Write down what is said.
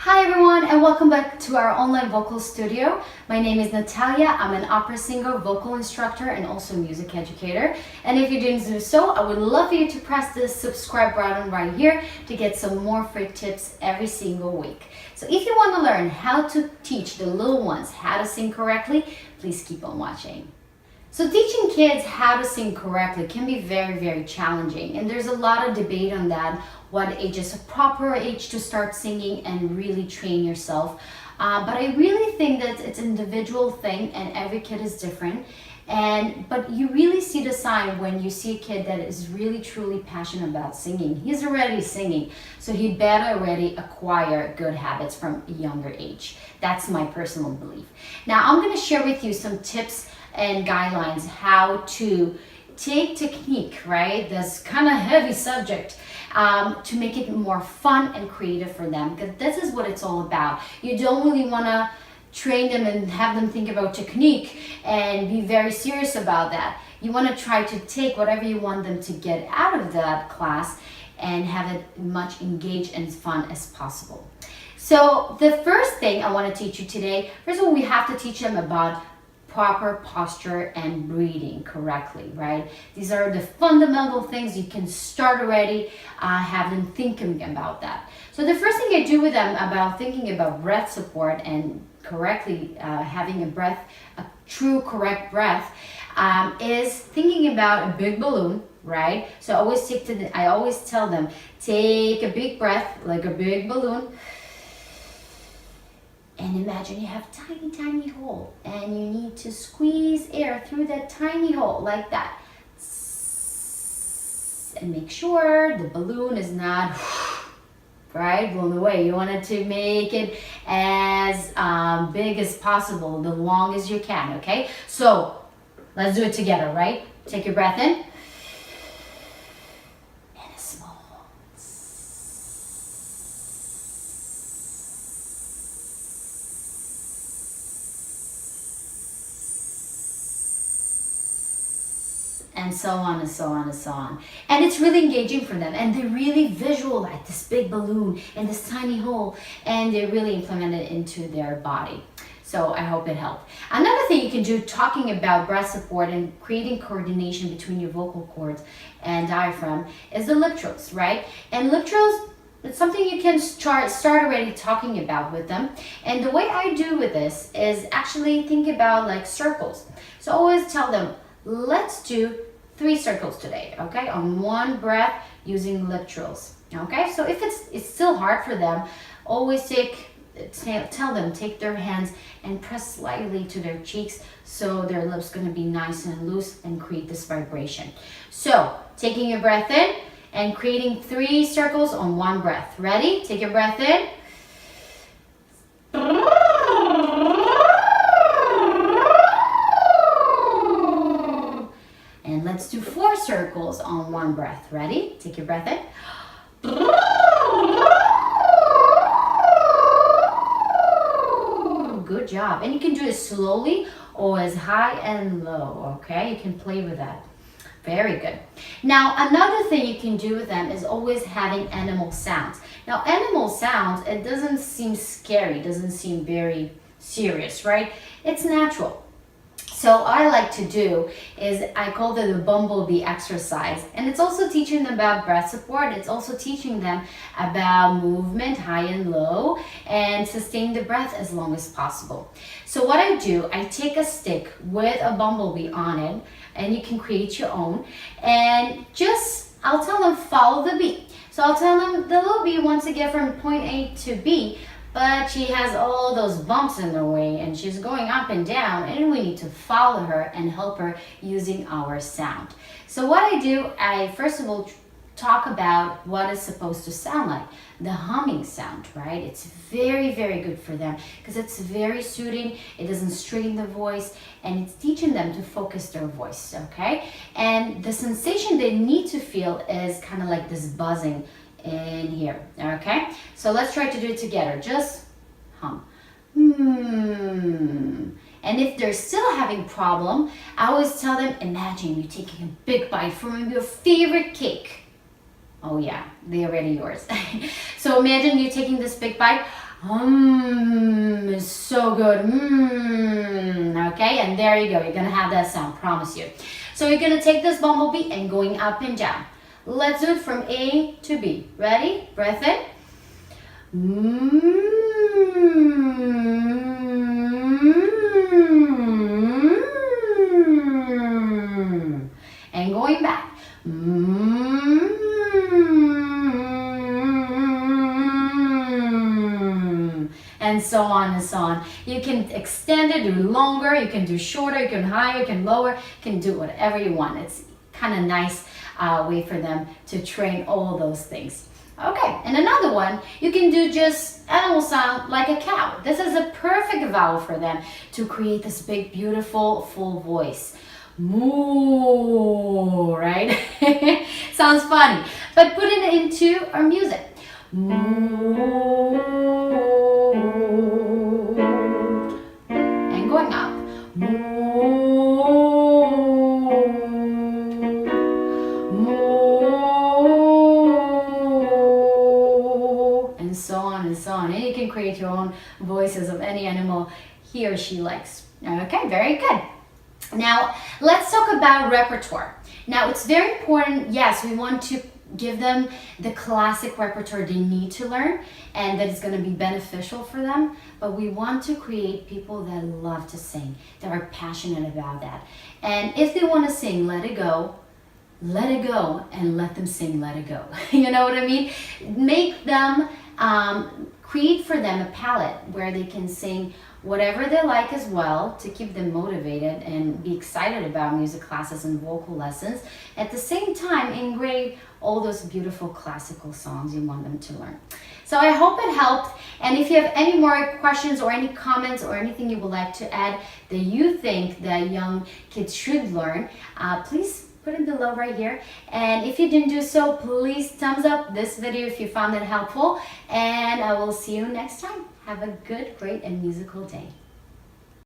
Hi everyone and welcome back to our online vocal studio. My name is Natalia. I'm an opera singer, vocal instructor, and also music educator. And if you didn't do so, I would love for you to press the subscribe button right here to get some more free tips every single week. So if you want to learn how to teach the little ones how to sing correctly, please keep on watching. So teaching kids how to sing correctly can be very challenging, and there's a lot of debate on that. What age is a proper age to start singing and really train yourself. But I really think that it's an individual thing and every kid is different. But you really see the sign when you see a kid that is really truly passionate about singing. He's already singing, so he better already acquire good habits from a younger age. That's my personal belief. Now I'm going to share with you some tips and guidelines how to take technique, right? This kind of heavy subject, to make it more fun and creative for them, because this is what it's all about. You don't really want to train them and have them think about technique and be very serious about that. You want to try to take whatever you want them to get out of that class and have it much engaged and fun as possible. So the first thing I want to teach you today, first of all, we have to teach them about proper posture and breathing correctly, right? These are the fundamental things you can start already, have them thinking about that. So the first thing I do with them about thinking about breath support and correctly having a true correct breath, is thinking about a big balloon, right? So I always tell them, take a big breath like a big balloon. And imagine you have a tiny hole and you need to squeeze air through that tiny hole like that. And make sure the balloon is not blown away. You want it to make it as big as possible, the long as you can, okay? So let's do it together, right? Take your breath in. And so on and so on and so on. And it's really engaging for them, and they really visualize this big balloon and this tiny hole, and they really implement it into their body. So I hope it helped. Another thing you can do, talking about breath support and creating coordination between your vocal cords and diaphragm, is the lip trills, right? And lip trills, it's something you can start already talking about with them. And the way I do with this is actually think about like circles. So I always tell them, let's do 3 circles today, okay? On one breath using lip trills, okay? So if it's still hard for them, always tell them, take their hands and press slightly to their cheeks so their lips gonna be nice and loose and create this vibration. So taking a breath in and creating 3 circles on one breath. Ready? Take your breath in. And let's do 4 circles on one breath. Ready? Take your breath in. Good job. And you can do it slowly or as high and low, okay? You can play with that. Very good. Now, another thing you can do with them is always having animal sounds. Now, animal sounds, it doesn't seem scary, doesn't seem very serious, right? It's natural. So what I like to do is I call it the bumblebee exercise, and it's also teaching them about breath support. It's also teaching them about movement, high and low, and sustain the breath as long as possible. So what I do, I take a stick with a bumblebee on it, and you can create your own, and I'll tell them follow the beat. So I'll tell them the little bee wants to get from point A to B, but she has all those bumps in the way and she's going up and down, and we need to follow her and help her using our sound. So what I do, I first of all talk about what it's supposed to sound like. The humming sound, right? It's very good for them because it's very soothing. It doesn't strain the voice, and it's teaching them to focus their voice, okay? And the sensation they need to feel is kind of like this buzzing in here, okay? So let's try to do it together. Just hum. And if they're still having problem, I always tell them, imagine you taking a big bite from your favorite cake. Oh yeah, they're already yours. So imagine you taking this big bite. Is so good. Okay, and there you go. You're gonna have that sound, promise you. So you're gonna take this bumblebee and going up and down. Let's do it from A to B. Ready? Breath in. And going back. And so on and so on. You can extend it, do longer, you can do shorter, you can higher, you can lower, you can do whatever you want. It's kind of nice way for them to train all those things. Okay, and another one, you can do just animal sound like a cow. This is a perfect vowel for them to create this big, beautiful, full voice. Moo, right? Sounds funny, but put it into our music. Moo. And going up. Moo. And so on and so on. And you can create your own voices of any animal he or she likes. Okay, very good. Now, let's talk about repertoire. Now, it's very important, yes, we want to give them the classic repertoire they need to learn and that is going to be beneficial for them, but we want to create people that love to sing, that are passionate about that. And if they want to sing Let It Go, and let them sing Let It Go. You know what I mean? Make them, create for them a palette where they can sing whatever they like as well to keep them motivated and be excited about music classes and vocal lessons. At the same time, engrave all those beautiful classical songs you want them to learn. So I hope it helped. And if you have any more questions or any comments or anything you would like to add that you think that young kids should learn, please put it below right here. And if you didn't do so, please thumbs up this video if you found it helpful. And I will see you next time. Have a good, great, and musical day.